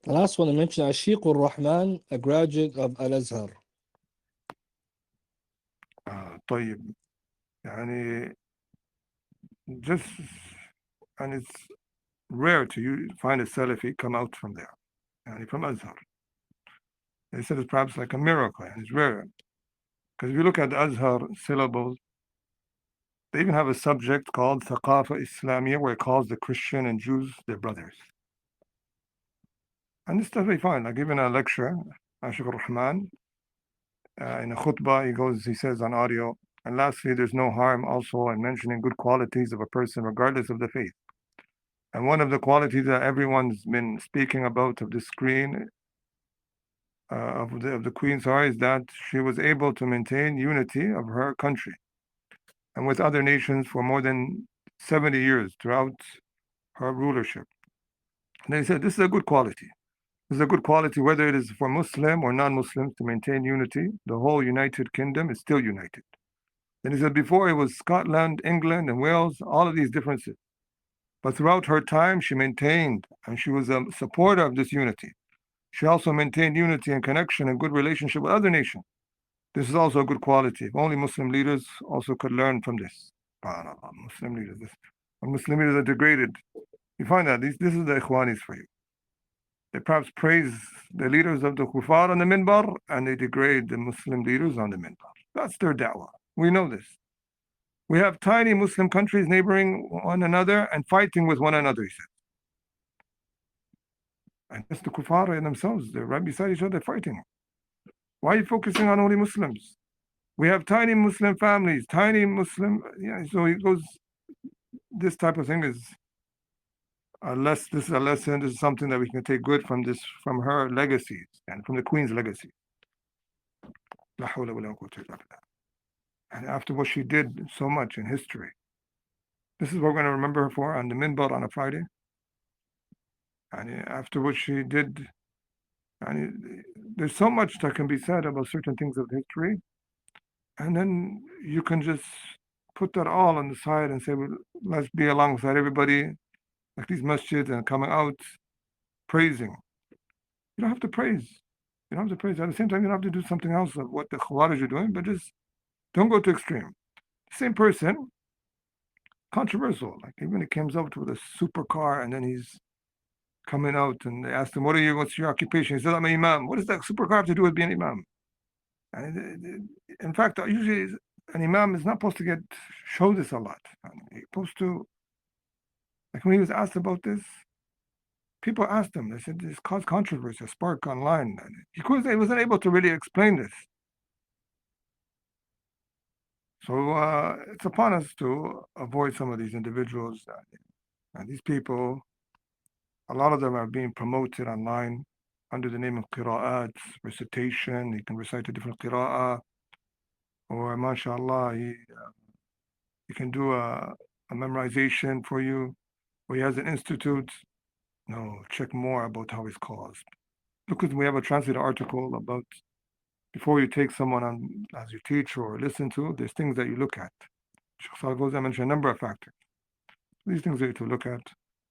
The last one I mentioned, Ashiqur Rahman, a graduate of Al-Azhar. طيب يعني just and it's rare to find a Salafi come out from there, يعني from Azhar. They said it's perhaps like a miracle, and it's rare. Because if you look at the Azhar syllables, they even have a subject called Thaqafa Islamiyya, where it calls the Christian and Jews their brothers. And this stuff they find. Like even a lecture, Ashiqur Rahman, in a khutbah, he says on audio, and lastly, there's no harm also in mentioning good qualities of a person regardless of the faith. And one of the qualities that everyone's been speaking about of the screen, of the Queen, is that she was able to maintain unity of her country and with other nations for more than 70 years throughout her rulership. And they said this is a good quality. This is a good quality whether it is for Muslim or non-Muslims to maintain unity. The whole United Kingdom is still united. Then he said before it was Scotland, England, and Wales, all of these differences. But throughout her time, she maintained, and she was a supporter of this unity. She also maintained unity and connection and good relationship with other nations. This is also a good quality. If only Muslim leaders also could learn from this. Muslim leaders. When Muslim leaders are degraded, you find that this is the Ikhwanis for you. They perhaps praise the leaders of the Kufar on the minbar, and they degrade the Muslim leaders on the minbar. That's their da'wah. We know this. We have tiny Muslim countries neighboring one another and fighting with one another, he said. And just the Kufar themselves, they're right beside each other fighting. Why are you focusing on only Muslims? We have tiny Muslim families, tiny Muslim, so he goes, this type of thing is this is a lesson, this is something that we can take good from from her legacies and from the Queen's legacy. And after what she did so much in history, this is what we're going to remember her for on the minbar on a Friday. And after what she did, and there's so much that can be said about certain things of history, and then you can just put that all on the side and say, well, let's be alongside everybody, like these masjids, and coming out praising. You don't have to praise. You don't have to praise. At the same time, you don't have to do something else of what the Khawarij are doing, but just don't go to extreme. The same person, controversial. Like even he comes out with a supercar and then he's coming out and they asked him, what's your occupation? He said, I'm an Imam. What does that supercar have to do with being Imam? And in fact, usually an Imam is not supposed to show this a lot. He's supposed to, like when he was asked about this, people asked him, they said this caused controversy, a spark online. He wasn't able to really explain this. So it's upon us to avoid some of these individuals. And these people, a lot of them are being promoted online under the name of qira'at, recitation. He can recite a different qira'ah. Or mashallah, he can do a memorization for you. Or he has an institute. No, check more about how he's caused. Look, we have a translated article about before you take someone on as your teacher or listen to, there's things that you look at. Sheikh Salih Fawzan mentioned a number of factors. These things that you to look at.